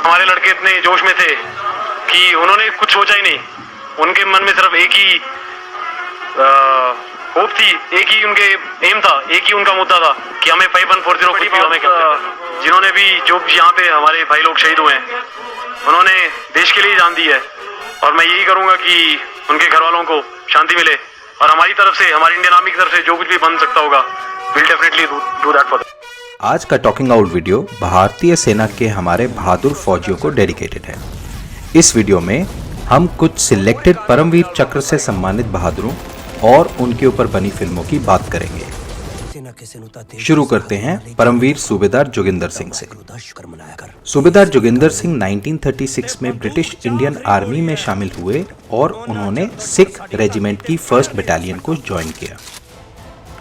हमारे लड़के इतने जोश में थे कि उन्होंने कुछ सोचा ही नहीं। उनके मन में सिर्फ एक ही होप थी, एक ही उनके एम था, एक ही उनका मुद्दा था कि हमें 5140 हमें जिन्होंने भी जो यहाँ पे हमारे भाई लोग शहीद हुए हैं उन्होंने देश के लिए जान दी है। और मैं यही करूंगा कि उनके घर वालों को शांति मिले और हमारी तरफ से, हमारी इंडियन आर्मी की तरफ से जो कुछ भी बन सकता होगा will definitely do that for them. आज का टॉकिंग आउट वीडियो भारतीय सेना के हमारे बहादुर फौजियों को डेडिकेटेड है। इस वीडियो में हम कुछ सिलेक्टेड परमवीर चक्र से सम्मानित बहादुरों और उनके ऊपर बनी फिल्मों की बात करेंगे। शुरू करते हैं परमवीर सूबेदार जोगिंदर सिंह से। सूबेदार जोगिंदर सिंह 1936 में ब्रिटिश इंडियन आर्मी में शामिल हुए और उन्होंने सिख रेजिमेंट की 1st बटालियन को ज्वाइन किया।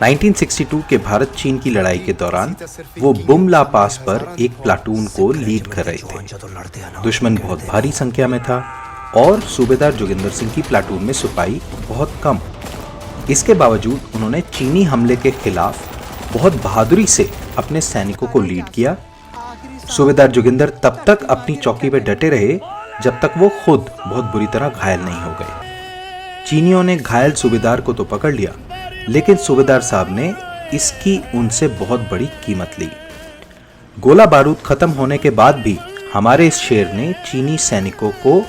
1962 के भारत चीन की लड़ाई के दौरान वो बुमला पास पर एक प्लाटून को लीड कर रहे थे। दुश्मन बहुत भारी संख्या में था और सूबेदार जोगिंदर सिंह की प्लाटून में सिपाही बहुत कम। इसके बावजूद उन्होंने चीनी हमले के खिलाफ बहुत बहादुरी से अपने सैनिकों को लीड किया। सूबेदार जोगिंदर तब तक अपनी चौकी पर डटे रहे जब तक वो खुद बहुत बुरी तरह घायल नहीं हो गए। चीनियों ने घायल सूबेदार को तो पकड़ लिया, लेकिन सूबेदार साहब ने इसकी उनसे बहुत बड़ी कीमत ली। गोला बारूद खत्म होने के बाद भी हमारे इस शेर ने चीनी सैनिकों को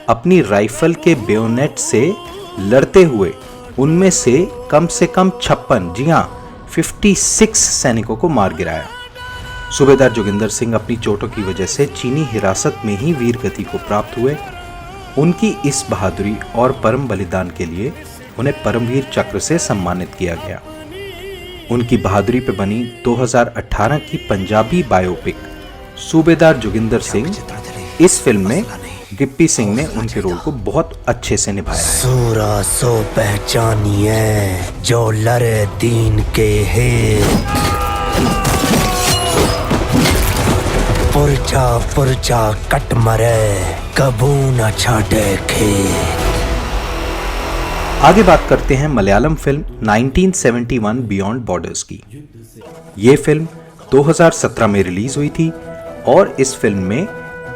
अपनी राइफल के बेयोनेट से लड़ते हुए उनमें से कम 56, जी हाँ 56 सैनिकों को मार गिराया। सूबेदार जोगिंदर सिंह अपनी चोटों की वजह से चीनी हिरासत में ही वीर गति को प्राप्त हुए। उनकी इस बहादुरी और परम बलिदान के लिए उन्हें परमवीर चक्र से सम्मानित किया गया। उनकी बहादुरी पर बनी 2018 की पंजाबी बायोपिक सूबेदार जोगिंदर सिंह, इस फिल्म में गिप्पी सिंह ने उनके रोल को बहुत अच्छे से निभाया है। सूरा सो पहचानिए जो लड़े दीन के है, पुरजा कट मरे कबू न छाटे खे। आगे बात करते हैं मलयालम फिल्म 1971 बियॉन्ड बॉर्डर्स की। ये फिल्म 2017 में रिलीज हुई थी और इस फिल्म में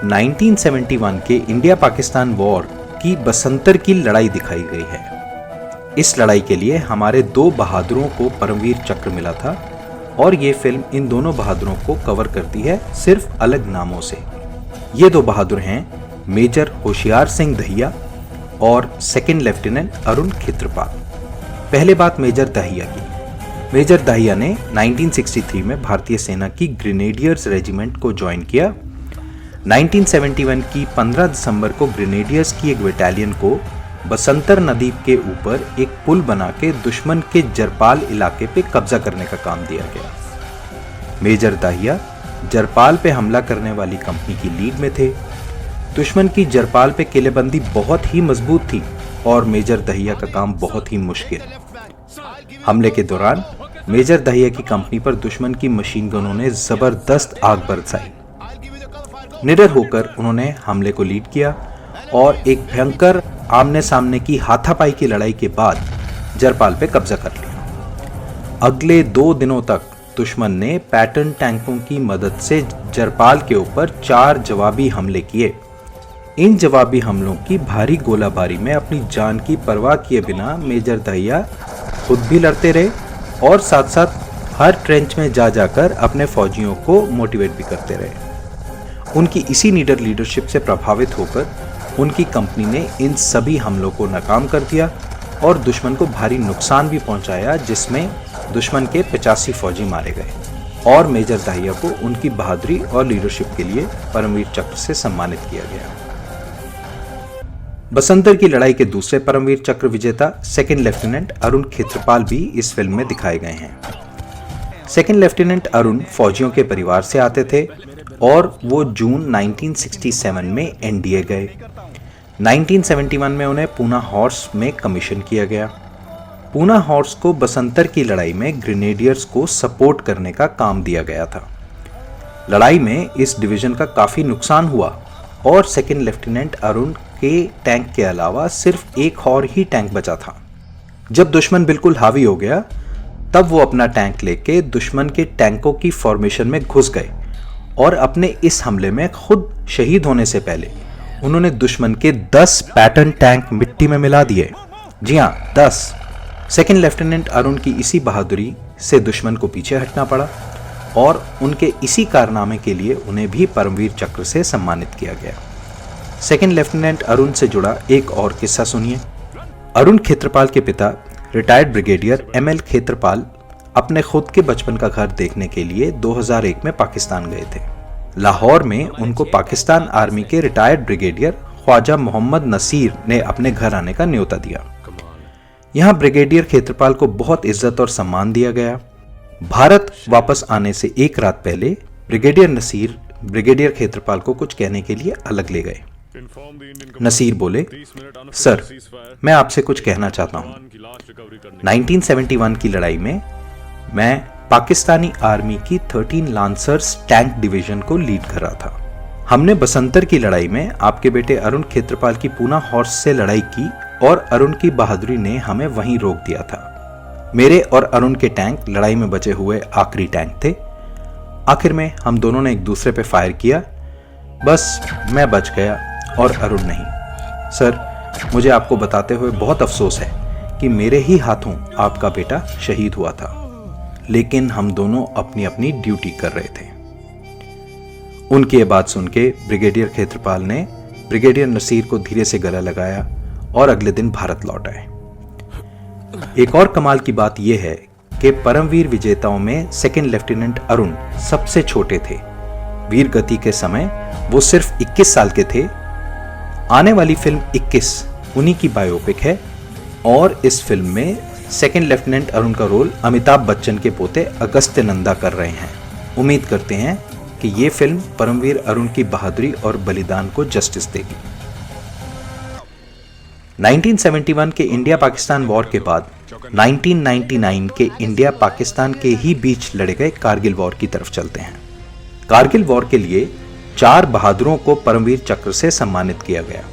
1971 के इंडिया पाकिस्तान वॉर की बसंतर की लड़ाई दिखाई गई है। इस लड़ाई के लिए हमारे 2 बहादुरों को परमवीर चक्र मिला था और ये फिल्म इन दोनों बहादुरों को कवर करती है, सिर्फ अलग नामों से। ये 2 बहादुर हैं मेजर होशियार सिंह दहिया और 2nd लेफ्टिनेंट अरुण खेत्रपाल। पहले बात मेजर दहिया की। मेजर दहिया ने 1963 में भारतीय सेना की ग्रेनेडियर्स रेजिमेंट को ज्वाइन किया। 1971 की 15 दिसंबर को ग्रेनेडियर्स की एक बटालियन को बसंतर नदी के ऊपर एक पुल बना के दुश्मन के जरपाल इलाके पे कब्जा करने का काम दिया गया। मेजर दहिया जरपाल पे हमला करने वाली कंपनी की लीड में थे। दुश्मन की जरपाल पे किलेबंदी बहुत ही मजबूत थी और मेजर दहिया का काम बहुत ही मुश्किल। हमले के दौरान मेजर दहिया की कंपनी पर दुश्मन की मशीन गनों ने जबरदस्त आग बरसाई। निडर होकर उन्होंने हमले को लीड किया और एक भयंकर आमने सामने की हाथापाई की लड़ाई के बाद जरपाल पे कब्जा कर लिया। अगले 2 दिनों तक दुश्मन ने पैटर्न टैंकों की मदद से जरपाल के ऊपर 4 जवाबी हमले किए। इन जवाबी हमलों की भारी गोलाबारी में अपनी जान की परवाह किए बिना मेजर दहिया खुद भी लड़ते रहे और साथ साथ हर ट्रेंच में जा जाकर अपने फौजियों को मोटिवेट भी करते रहे। उनकी इसी निडर लीडरशिप से प्रभावित होकर उनकी कंपनी ने इन सभी हमलों को नाकाम कर दिया और दुश्मन को भारी नुकसान भी पहुंचाया, जिसमें दुश्मन के 85 फौजी मारे गए और मेजर दहिया को उनकी बहादुरी और लीडरशिप के लिए परमवीर चक्र से सम्मानित किया गया। बसंतर की लड़ाई के दूसरे परमवीर चक्र विजेता 2nd लेफ्टिनेंट अरुण खेत्रपाल भी इस फिल्म में दिखाए गए हैं। 2nd लेफ्टिनेंट अरुण फौजियों के परिवार से आते थे और वो जून 1967 में एनडीए गए। 1971 में उन्हें पूना हॉर्स में कमीशन किया गया। पूना हॉर्स को बसंतर की लड़ाई में ग्रेनेडियर्स को सपोर्ट करने का काम दिया गया था। लड़ाई में इस डिवीजन का काफ़ी नुकसान हुआ और 2nd लेफ्टिनेंट अरुण के टैंक के अलावा सिर्फ एक और ही टैंक बचा था। जब दुश्मन बिल्कुल हावी हो गया तब वो अपना टैंक लेके दुश्मन के टैंकों की फॉर्मेशन में घुस गए और अपने इस हमले में खुद शहीद होने से पहले उन्होंने दुश्मन के 10 पैटर्न टैंक मिट्टी में मिला दिए। जी हाँ, 10। सेकंड लेफ्टिनेंट अरुण की इसी बहादुरी से दुश्मन को पीछे हटना पड़ा और उनके इसी कारनामे के लिए उन्हें भी परमवीर चक्र से सम्मानित किया गया। सेकंड लेफ्टिनेंट अरुण से जुड़ा एक और किस्सा सुनिए। अरुण खेत्रपाल के पिता रिटायर्ड ब्रिगेडियर ML खेत्रपाल अपने खुद के बचपन का घर देखने के लिए 2001 में पाकिस्तान गए थे। लाहौर में उनको पाकिस्तान आर्मी के रिटायर्ड ब्रिगेडियर ख्वाजा मोहम्मद नसीर ने अपने घर आने का न्योता दिया। यहाँ ब्रिगेडियर खेत्रपाल को बहुत इज्जत और सम्मान दिया गया। भारत वापस आने से एक रात पहले ब्रिगेडियर नसीर ब्रिगेडियर खेत्रपाल को कुछ कहने के लिए अलग ले गए। नसीर बोले, सर, मैं आपसे कुछ कहना चाहता हूं। 1971 की लड़ाई में मैं पाकिस्तानी आर्मी की 13 लांसर्स टैंक डिवीजन को लीड कर रहा था। हमने बसंतर की लड़ाई में आपके बेटे अरुण खेत्रपाल की पूना हॉर्स से लड़ाई की और अरुण की बहादुरी ने हमें वहीं रोक दिया था। मेरे और अरुण के टैंक लड़ाई में बचे हुए आखिरी टैंक थे। आखिर में हम दोनों ने एक दूसरे पे फायर किया। बस मैं बच गया और अरुण नहीं। सर, मुझे आपको बताते हुए बहुत अफसोस है कि मेरे ही हाथों आपका बेटा शहीद हुआ था, लेकिन हम दोनों अपनी अपनी ड्यूटी कर रहे थे। उनकी ये बात सुन के ब्रिगेडियर खेत्रपाल ने ब्रिगेडियर नसीर को धीरे से गला लगाया और अगले दिन भारत लौट आए। एक और कमाल की बात यह है कि परमवीर विजेताओं में सेकंड लेफ्टिनेंट अरुण सबसे छोटे थे। वीर गति के समय वो सिर्फ 21 साल के थे। आने वाली फिल्म 21 उन्हीं की बायोपिक है और इस फिल्म में सेकंड लेफ्टिनेंट अरुण का रोल अमिताभ बच्चन के पोते अगस्त्य नंदा कर रहे हैं। उम्मीद करते हैं कि ये फिल्म परमवीर अरुण की बहादुरी और बलिदान को जस्टिस देगी। 1971 के इंडिया पाकिस्तान वॉर के बाद 1999 के इंडिया पाकिस्तान के ही बीच लड़े गए कारगिल वॉर की तरफ चलते हैं। कारगिल वॉर के लिए 4 बहादुरों को परमवीर चक्र से सम्मानित किया गया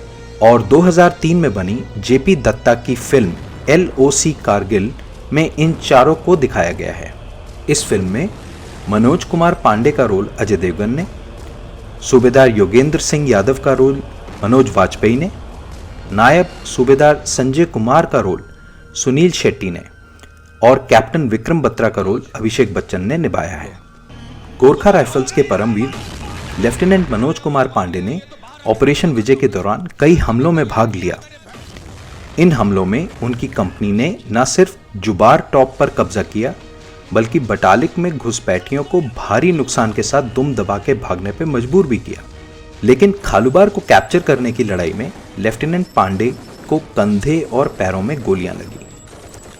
और 2003 में बनी JP दत्ता की फिल्म LOC कारगिल में इन चारों को दिखाया गया है। इस फिल्म में मनोज कुमार पांडे का रोल अजय देवगन ने, सूबेदार योगेंद्र सिंह यादव का रोल मनोज वाजपेयी ने, नायब सूबेदार संजय कुमार का रोल सुनील शेट्टी ने और कैप्टन विक्रम बत्रा का रोल अभिषेक बच्चन ने निभाया है। गोरखा राइफल्स के परमवीर लेफ्टिनेंट मनोज कुमार पांडे ने ऑपरेशन विजय के दौरान कई हमलों में भाग लिया। इन हमलों में उनकी कंपनी ने न सिर्फ जुबार टॉप पर कब्जा किया, बल्कि बटालिक में घुसपैठियों को भारी नुकसान के साथ दुम दबा के भागने पर मजबूर भी किया। लेकिन खालूबार को कैप्चर करने की लड़ाई में लेफ्टिनेंट पांडे को कंधे और पैरों में गोलियां लगी।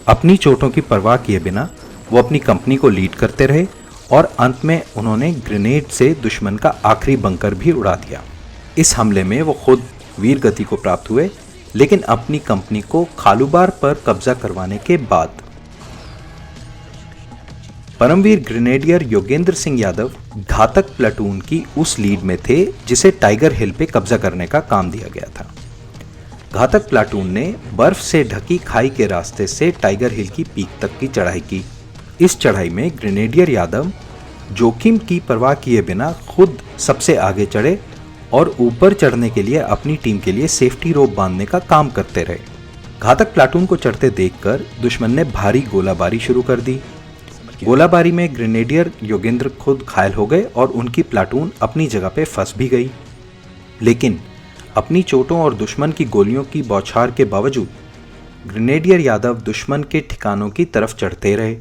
अपनी चोटों की परवाह किए बिना वो अपनी कंपनी को लीड करते रहे और अंत में उन्होंने ग्रेनेड से दुश्मन का आखिरी बंकर भी उड़ा दिया। इस हमले में वो खुद वीर गति को प्राप्त हुए, लेकिन अपनी कंपनी को खालूबार पर कब्जा करवाने के बाद परमवीर ग्रेनेडियर योगेंद्र सिंह यादव घातक प्लाटून की उस लीड में थे जिसे टाइगर हिल पे कब्जा करने का काम दिया गया था। घातक प्लाटून ने बर्फ से ढकी खाई के रास्ते से टाइगर हिल की पीक तक की चढ़ाई की। इस चढ़ाई में ग्रेनेडियर यादव जोखिम की परवाह किए बिना खुद सबसे आगे चढ़े और ऊपर चढ़ने के लिए अपनी टीम के लिए सेफ्टी रोप बांधने का काम करते रहे। घातक प्लाटून को चढ़ते देखकर दुश्मन ने भारी गोलाबारी शुरू कर दी। गोलाबारी में ग्रेनेडियर योगेंद्र खुद घायल हो गए और उनकी प्लाटून अपनी जगह पे फंस भी गई। लेकिन अपनी चोटों और दुश्मन की गोलियों की बौछार के बावजूद ग्रेनेडियर यादव दुश्मन के ठिकानों की तरफ चढ़ते रहे।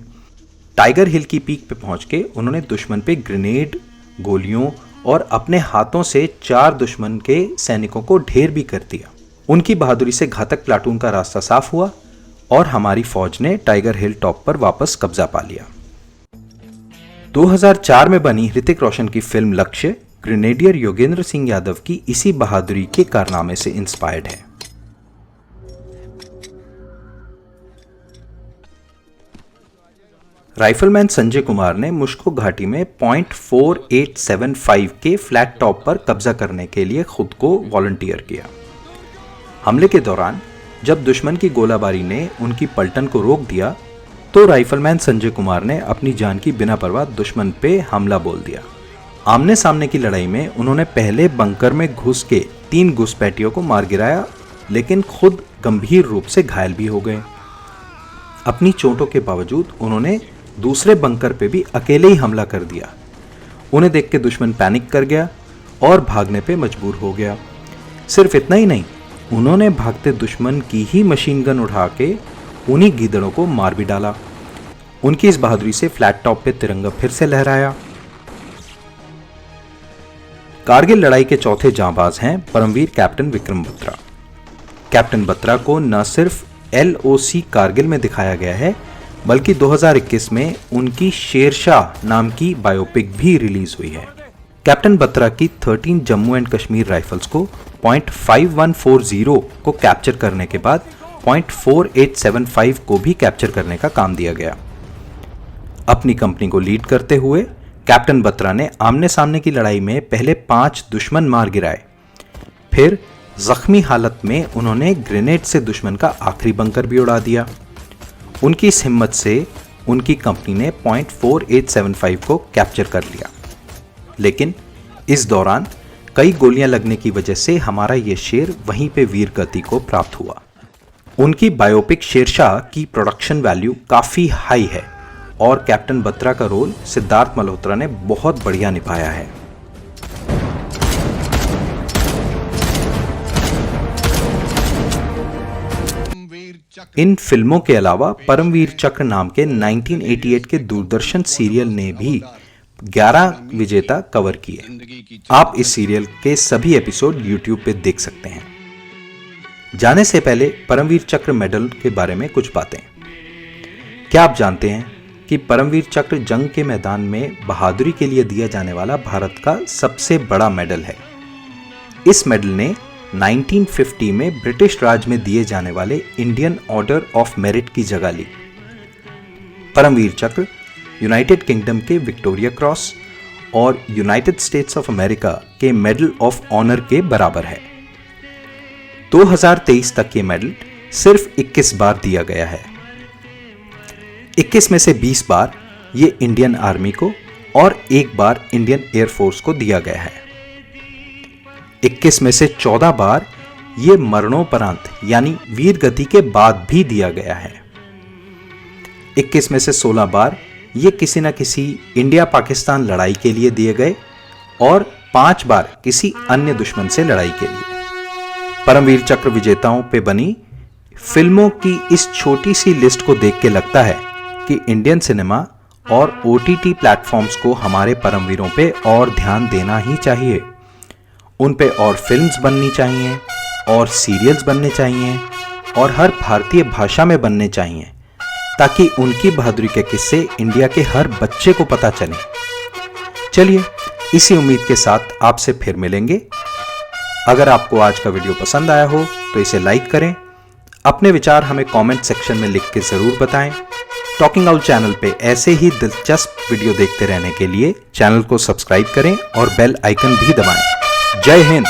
टाइगर हिल की पीक पे पहुंच के उन्होंने दुश्मन पे ग्रेनेड, गोलियों और अपने हाथों से 4 दुश्मन के सैनिकों को ढेर भी कर दिया। उनकी बहादुरी से घातक प्लाटून का रास्ता साफ हुआ और हमारी फौज ने टाइगर हिल टॉप पर वापस कब्जा पा लिया। 2004 में बनी ऋतिक रोशन की फिल्म लक्ष्य ग्रेनेडियर योगेंद्र सिंह यादव की इसी बहादुरी के कारनामे से इंस्पायर्ड है। राइफलमैन संजय कुमार ने मुश्को घाटी में .4875 के फ्लैट टॉप पर कब्जा करने के लिए खुद को वॉलंटियर किया। हमले के दौरान जब दुश्मन की गोलाबारी ने उनकी पलटन को रोक दिया तो राइफलमैन संजय कुमार ने अपनी जान की बिना परवाह दुश्मन पे हमला बोल दिया। आमने सामने की लड़ाई में उन्होंने पहले बंकर में घुस के 3 घुसपैठियों को मार गिराया, लेकिन खुद गंभीर रूप से घायल भी हो गए। अपनी चोटों के बावजूद उन्होंने दूसरे बंकर पे भी अकेले ही हमला कर दिया। उन्हें देख के दुश्मन पैनिक कर गया और भागने पे मजबूर हो गया। सिर्फ इतना ही नहीं, उन्होंने भागते दुश्मन की ही मशीन गन उठा के उन्हीं गीदड़ों को मार भी डाला। उनकी इस बहादुरी से फ्लैट टॉप पे तिरंगा फिर से लहराया। कारगिल लड़ाई के चौथे जांबाज हैं परमवीर कैप्टन विक्रम बत्रा। कैप्टन बत्रा को न सिर्फ LOC कारगिल में दिखाया गया है, बल्कि 2021 में उनकी शेरशाह नाम की बायोपिक भी रिलीज हुई है। कैप्टन बत्रा की 13 जम्मू एंड कश्मीर राइफल्स को .5140 को कैप्चर करने के बाद .4875 को भी कैप्चर करने का काम दिया गया। अपनी कंपनी को लीड करते हुए कैप्टन बत्रा ने आमने सामने की लड़ाई में पहले 5 दुश्मन मार गिराए। फिर जख्मी हालत में उन्होंने ग्रेनेड से दुश्मन का आखिरी बंकर भी उड़ा दिया। उनकी इस हिम्मत से उनकी कंपनी ने .4875 को कैप्चर कर लिया, लेकिन इस दौरान कई गोलियां लगने की वजह से हमारा ये शेर वहीं पे वीर गति को प्राप्त हुआ। उनकी बायोपिक शेरशाह की प्रोडक्शन वैल्यू काफी हाई है और कैप्टन बत्रा का रोल सिद्धार्थ मल्होत्रा ने बहुत बढ़िया निभाया है। इन फिल्मों के अलावा परमवीर चक्र नाम के 1988 के दूरदर्शन सीरियल ने भी 11 विजेता कवर किए। आप इस सीरियल के सभी एपिसोड YouTube पे देख सकते हैं। जाने से पहले परमवीर चक्र मेडल के बारे में कुछ बातें। क्या आप जानते हैं कि परमवीर चक्र जंग के मैदान में बहादुरी के लिए दिया जाने वाला भारत का सबसे बड़ा मेडल है। इस मेडल ने 1950 में ब्रिटिश राज में दिए जाने वाले इंडियन ऑर्डर ऑफ मेरिट की जगह ली। परमवीर चक्र यूनाइटेड किंगडम के विक्टोरिया क्रॉस और यूनाइटेड स्टेट्स ऑफ अमेरिका के मेडल ऑफ ऑनर के बराबर है। 2023 तक ये मेडल सिर्फ 21 बार दिया गया है। 21 में से 20 बार ये इंडियन आर्मी को और 1 बार इंडियन एयरफोर्स को दिया गया है। 21 में से 14 बार ये मरणोपरांत यानी वीर गति के बाद भी दिया गया है। 21 में से 16 बार ये किसी न किसी इंडिया पाकिस्तान लड़ाई के लिए दिए गए और 5 बार किसी अन्य दुश्मन से लड़ाई के लिए। परमवीर चक्र विजेताओं पे बनी फिल्मों की इस छोटी सी लिस्ट को देख के लगता है कि इंडियन सिनेमा और OTT प्लेटफॉर्म्स को हमारे परमवीरों पे और ध्यान देना ही चाहिए। उन पे और फिल्म्स बननी चाहिए और सीरियल्स बनने चाहिए और हर भारतीय भाषा में बनने चाहिए, ताकि उनकी बहादुरी के किस्से इंडिया के हर बच्चे को पता चले। चलिए, इसी उम्मीद के साथ आपसे फिर मिलेंगे। अगर आपको आज का वीडियो पसंद आया हो तो इसे लाइक करें। अपने विचार हमें कमेंट सेक्शन में लिख के जरूर बताएं। टॉकिंग आउट चैनल पे ऐसे ही दिलचस्प वीडियो देखते रहने के लिए चैनल को सब्सक्राइब करें और बेल आइकन भी दबाएं। जय हिंद।